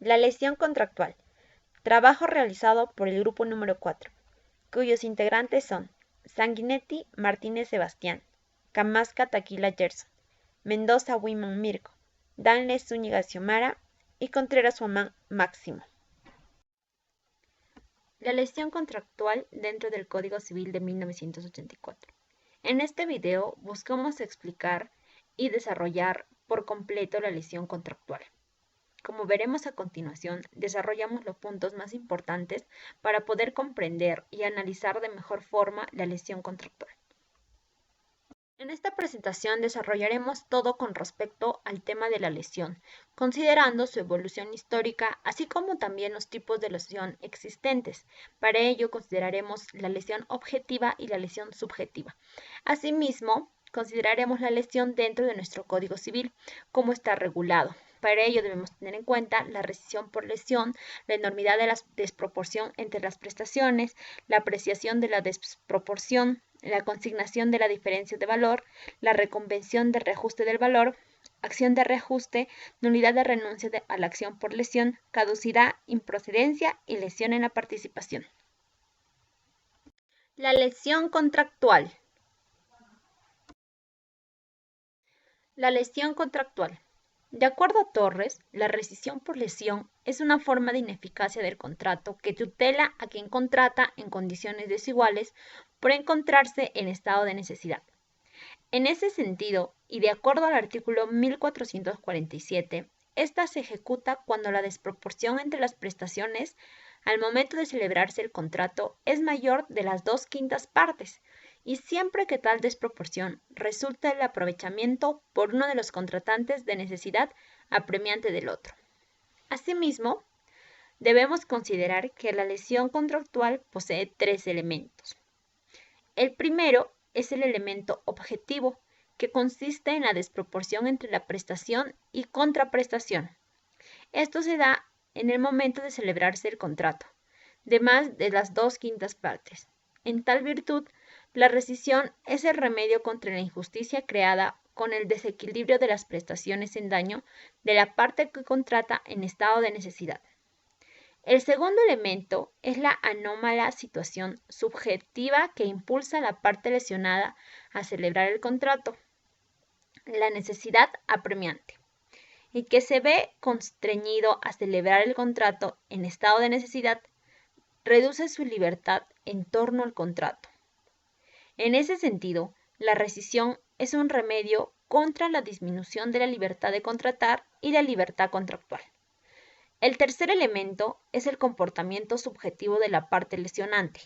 La lesión contractual. Trabajo realizado por el grupo número 4, cuyos integrantes son Sanguinetti Martínez Sebastián, Camasca Taquila Gerson, Mendoza Wiman Mirko, Danle Zúñiga Xiomara y Contreras Huamán Máximo. La lesión contractual dentro del Código Civil de 1984. En este video buscamos explicar y desarrollar por completo la lesión contractual. Como veremos a continuación, desarrollamos los puntos más importantes para poder comprender y analizar de mejor forma la lesión contractual. En esta presentación desarrollaremos todo con respecto al tema de la lesión, considerando su evolución histórica, así como también los tipos de lesión existentes. Para ello consideraremos la lesión objetiva y la lesión subjetiva. Asimismo, consideraremos la lesión dentro de nuestro Código Civil, cómo está regulado. Para ello debemos tener en cuenta la rescisión por lesión, la enormidad de la desproporción entre las prestaciones, la apreciación de la desproporción, la consignación de la diferencia de valor, la reconvención de reajuste del valor, acción de reajuste, nulidad de renuncia a la acción por lesión, caducidad, improcedencia y lesión en la participación. La lesión contractual. La lesión contractual. De acuerdo a Torres, la rescisión por lesión es una forma de ineficacia del contrato que tutela a quien contrata en condiciones desiguales por encontrarse en estado de necesidad. En ese sentido, y de acuerdo al artículo 1447, esta se ejecuta cuando la desproporción entre las prestaciones al momento de celebrarse el contrato es mayor de las 2/5 partes, y siempre que tal desproporción resulta el aprovechamiento por uno de los contratantes de necesidad apremiante del otro. Asimismo, debemos considerar que la lesión contractual posee 3 elementos. El primero es el elemento objetivo, que consiste en la desproporción entre la prestación y contraprestación. Esto se da en el momento de celebrarse el contrato, de más de las 2/5 partes. En tal virtud, la rescisión es el remedio contra la injusticia creada con el desequilibrio de las prestaciones en daño de la parte que contrata en estado de necesidad. El segundo elemento es la anómala situación subjetiva que impulsa a la parte lesionada a celebrar el contrato, la necesidad apremiante, y que se ve constreñido a celebrar el contrato en estado de necesidad, reduce su libertad en torno al contrato. En ese sentido, la rescisión es un remedio contra la disminución de la libertad de contratar y la libertad contractual. El tercer elemento es el comportamiento subjetivo de la parte lesionante,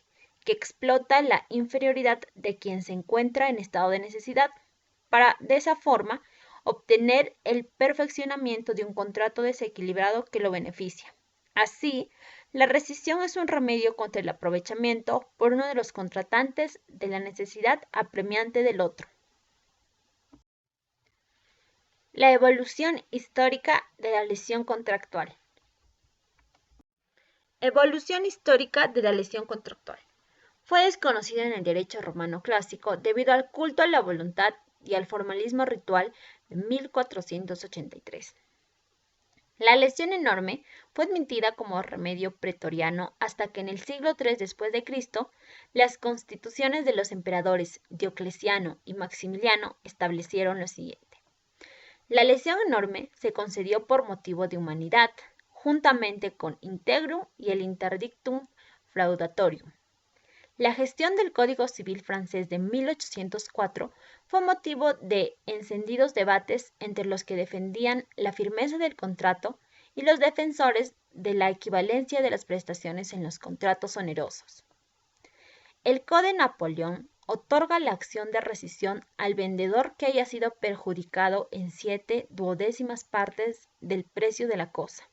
que explota la inferioridad de quien se encuentra en estado de necesidad, para de esa forma obtener el perfeccionamiento de un contrato desequilibrado que lo beneficia. Así, la rescisión es un remedio contra el aprovechamiento por uno de los contratantes de la necesidad apremiante del otro. La evolución histórica de la lesión contractual. Evolución histórica de la lesión contractual. Fue desconocida en el derecho romano clásico debido al culto a la voluntad y al formalismo ritual de 1483. La lesión enorme fue admitida como remedio pretoriano hasta que en el siglo III después de Cristo las constituciones de los emperadores Diocleciano y Maximiliano establecieron lo siguiente. La lesión enorme se concedió por motivo de humanidad, juntamente con integrum y el interdictum fraudatorium. La gestión del Código Civil francés de 1804 fue motivo de encendidos debates entre los que defendían la firmeza del contrato y los defensores de la equivalencia de las prestaciones en los contratos onerosos. El Código Napoleón otorga la acción de rescisión al vendedor que haya sido perjudicado en 7/12 partes del precio de la cosa.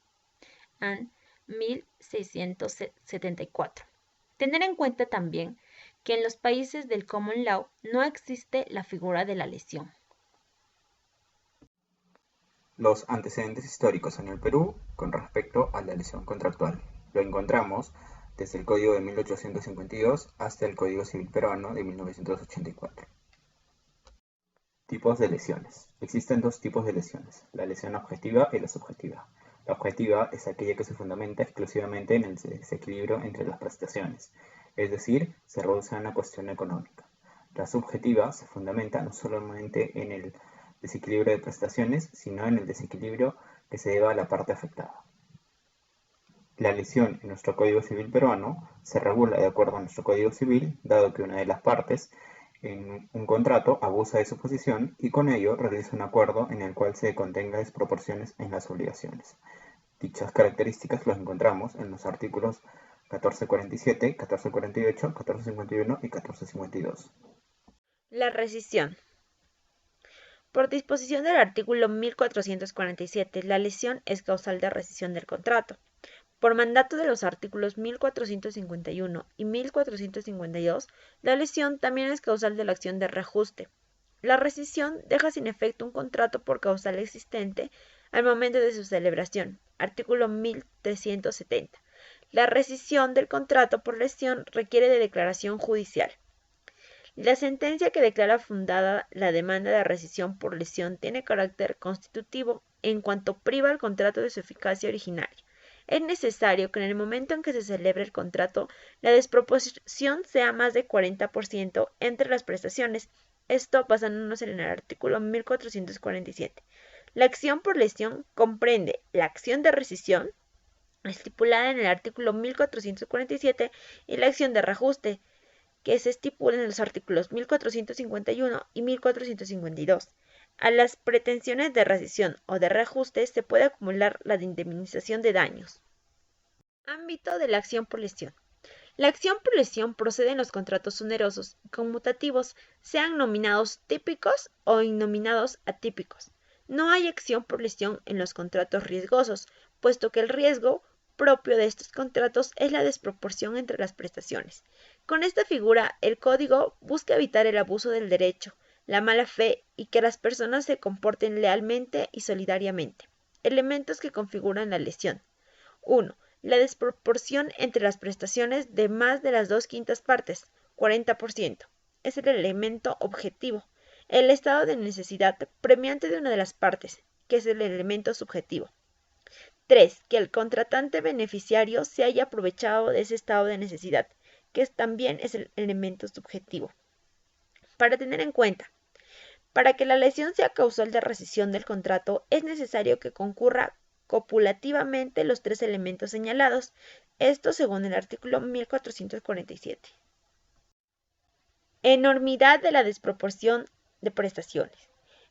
En 1674. Tener en cuenta también que en los países del Common Law no existe la figura de la lesión. Los antecedentes históricos en el Perú con respecto a la lesión contractual. Lo encontramos desde el Código de 1852 hasta el Código Civil Peruano de 1984. Tipos de lesiones. Existen 2 tipos de lesiones, la lesión objetiva y la subjetiva. La objetiva es aquella que se fundamenta exclusivamente en el desequilibrio entre las prestaciones, es decir, se reduce a una cuestión económica. La subjetiva se fundamenta no solamente en el desequilibrio de prestaciones, sino en el desequilibrio que se deba a la parte afectada. La lesión en nuestro Código Civil peruano se regula de acuerdo a nuestro Código Civil, dado que una de las partes en un contrato abusa de su posición y con ello realiza un acuerdo en el cual se contenga desproporciones en las obligaciones. Dichas características las encontramos en los artículos 1447, 1448, 1451 y 1452. La rescisión. Por disposición del artículo 1447, la lesión es causal de rescisión del contrato. Por mandato de los artículos 1451 y 1452, la lesión también es causal de la acción de reajuste. La rescisión deja sin efecto un contrato por causal existente al momento de su celebración. Artículo 1370. La rescisión del contrato por lesión requiere de declaración judicial. La sentencia que declara fundada la demanda de rescisión por lesión tiene carácter constitutivo en cuanto priva al contrato de su eficacia originaria. Es necesario que en el momento en que se celebre el contrato, la desproporción sea más de 40% entre las prestaciones, esto basándonos en el artículo 1447. La acción por lesión comprende la acción de rescisión, estipulada en el artículo 1447, y la acción de reajuste, que se estipula en los artículos 1451 y 1452. A las pretensiones de rescisión o de reajuste se puede acumular la de indemnización de daños. Ámbito de la acción por lesión. La acción por lesión procede en los contratos onerosos y conmutativos, sean nominados típicos o innominados atípicos. No hay acción por lesión en los contratos riesgosos, puesto que el riesgo propio de estos contratos es la desproporción entre las prestaciones. Con esta figura, el Código busca evitar el abuso del derecho, la mala fe y que las personas se comporten lealmente y solidariamente. Elementos que configuran la lesión. 1. La desproporción entre las prestaciones de más de las 2/5 partes, 40%. Es el elemento objetivo. El estado de necesidad premiante de una de las partes, que es el elemento subjetivo. 3. Que el contratante beneficiario se haya aprovechado de ese estado de necesidad, que también es el elemento subjetivo. Para tener en cuenta, para que la lesión sea causal de rescisión del contrato, es necesario que concurra copulativamente los tres elementos señalados, esto según el artículo 1447. Enormidad de la desproporción de prestaciones.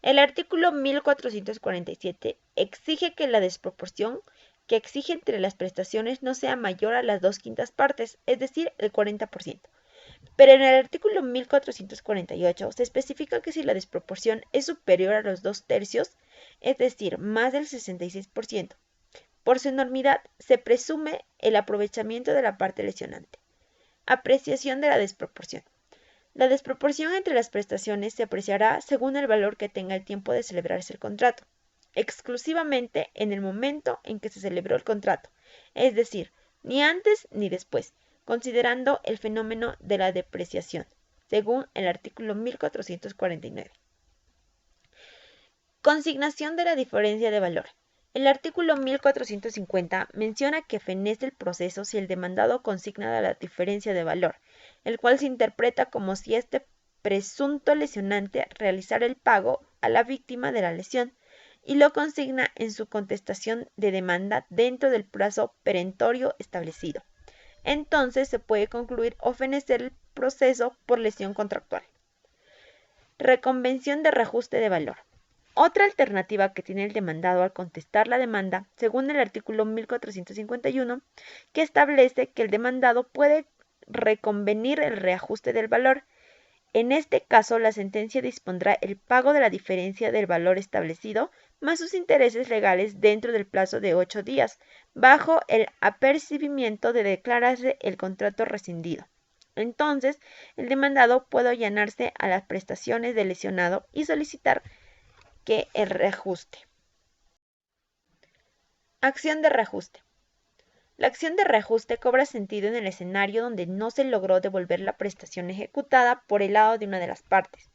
El artículo 1447 exige que la desproporción que exige entre las prestaciones no sea mayor a las 2/5 partes, es decir, el 40%. Pero en el artículo 1448 se especifica que si la desproporción es superior a los 2/3, es decir, más del 66%, por su enormidad se presume el aprovechamiento de la parte lesionante. Apreciación de la desproporción. La desproporción entre las prestaciones se apreciará según el valor que tenga el tiempo de celebrarse el contrato, exclusivamente en el momento en que se celebró el contrato, es decir, ni antes ni después, considerando el fenómeno de la depreciación, según el artículo 1449. Consignación de la diferencia de valor. El artículo 1450 menciona que fenece el proceso si el demandado consigna la diferencia de valor, el cual se interpreta como si este presunto lesionante realizara el pago a la víctima de la lesión y lo consigna en su contestación de demanda dentro del plazo perentorio establecido. Entonces se puede concluir o fenecer el proceso por lesión contractual. Reconvención de reajuste de valor. Otra alternativa que tiene el demandado al contestar la demanda, según el artículo 1451, que establece que el demandado puede reconvenir el reajuste del valor. En este caso, la sentencia dispondrá el pago de la diferencia del valor establecido más sus intereses legales dentro del plazo de 8 días, bajo el apercibimiento de declararse el contrato rescindido. Entonces, el demandado puede allanarse a las prestaciones del lesionado y solicitar que el reajuste. Acción de reajuste. La acción de reajuste cobra sentido en el escenario donde no se logró devolver la prestación ejecutada por el lado de una de las partes,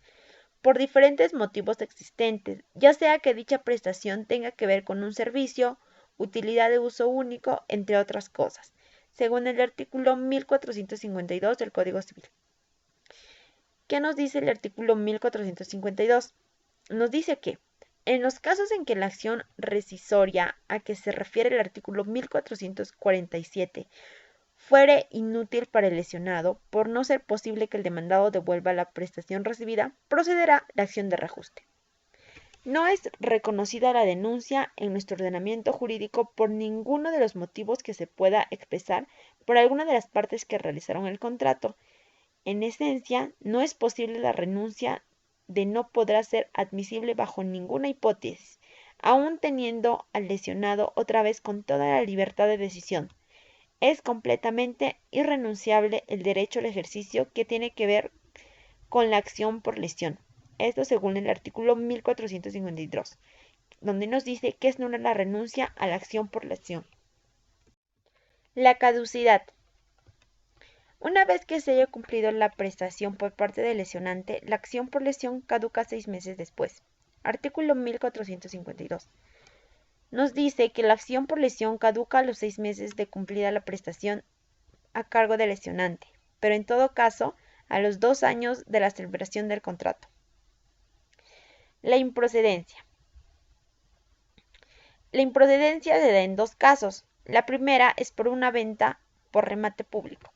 por diferentes motivos existentes, ya sea que dicha prestación tenga que ver con un servicio, utilidad de uso único, entre otras cosas, según el artículo 1452 del Código Civil. ¿Qué nos dice el artículo 1452? Nos dice que en los casos en que la acción rescisoria a que se refiere el artículo 1447 fuere inútil para el lesionado, por no ser posible que el demandado devuelva la prestación recibida, procederá la acción de reajuste. No es reconocida la denuncia en nuestro ordenamiento jurídico por ninguno de los motivos que se pueda expresar por alguna de las partes que realizaron el contrato. En esencia, no es posible la renuncia de no podrá ser admisible bajo ninguna hipótesis, aun teniendo al lesionado otra vez con toda la libertad de decisión. Es completamente irrenunciable el derecho al ejercicio que tiene que ver con la acción por lesión. Esto según el artículo 1452, donde nos dice que es nula la renuncia a la acción por lesión. La caducidad. Una vez que se haya cumplido la prestación por parte del lesionante, la acción por lesión caduca 6 meses después. Artículo 1452. Nos dice que la acción por lesión caduca a los 6 meses de cumplida la prestación a cargo del lesionante, pero en todo caso a los 2 años de la celebración del contrato. La improcedencia. La improcedencia se da en dos casos. La primera es por una venta por remate público.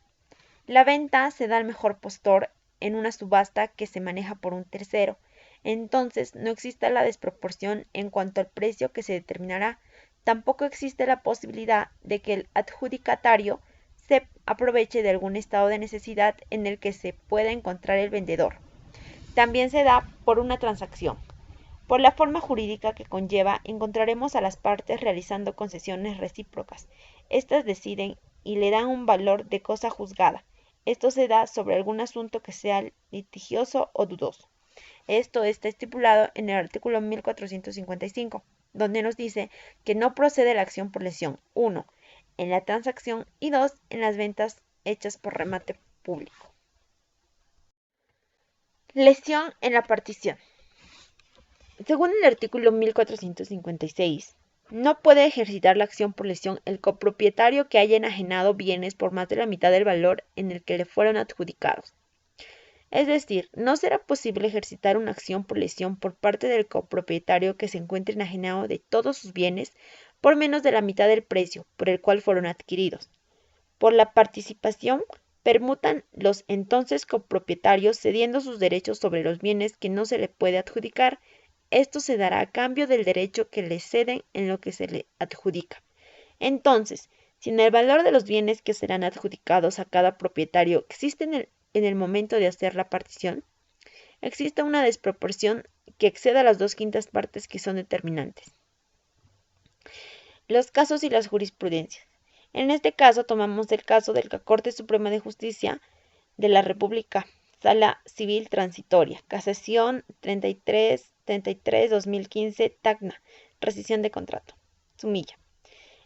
La venta se da al mejor postor en una subasta que se maneja por un tercero. Entonces no existe la desproporción en cuanto al precio que se determinará. Tampoco existe la posibilidad de que el adjudicatario se aproveche de algún estado de necesidad en el que se pueda encontrar el vendedor. También se da por una transacción. Por la forma jurídica que conlleva, encontraremos a las partes realizando concesiones recíprocas. Estas deciden y le dan un valor de cosa juzgada. Esto se da sobre algún asunto que sea litigioso o dudoso. Esto está estipulado en el artículo 1455, donde nos dice que no procede la acción por lesión, 1, en la transacción y 2, en las ventas hechas por remate público. Lesión en la partición. Según el artículo 1456, no puede ejercitar la acción por lesión el copropietario que haya enajenado bienes por más de la mitad del valor en el que le fueron adjudicados. Es decir, no será posible ejercitar una acción por lesión por parte del copropietario que se encuentre enajenado de todos sus bienes por menos de la mitad del precio por el cual fueron adquiridos. Por la participación, permutan los entonces copropietarios cediendo sus derechos sobre los bienes que no se le puede adjudicar. Esto se dará a cambio del derecho que le ceden en lo que se le adjudica. Entonces, si en el valor de los bienes que serán adjudicados a cada propietario existe en el momento de hacer la partición, existe una desproporción que exceda las 2/5 partes que son determinantes. Los casos y las jurisprudencias. En este caso tomamos el caso de la Corte Suprema de Justicia de la República, Sala Civil Transitoria, Casación 33-2015, Tacna, rescisión de contrato. Sumilla.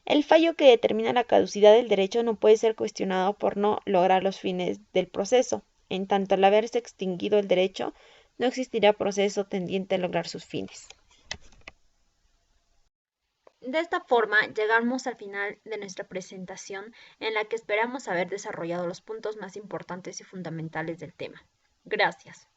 El fallo que determina la caducidad del derecho no puede ser cuestionado por no lograr los fines del proceso. En tanto, al haberse extinguido el derecho, no existirá proceso tendiente a lograr sus fines. De esta forma, llegamos al final de nuestra presentación, en la que esperamos haber desarrollado los puntos más importantes y fundamentales del tema. Gracias.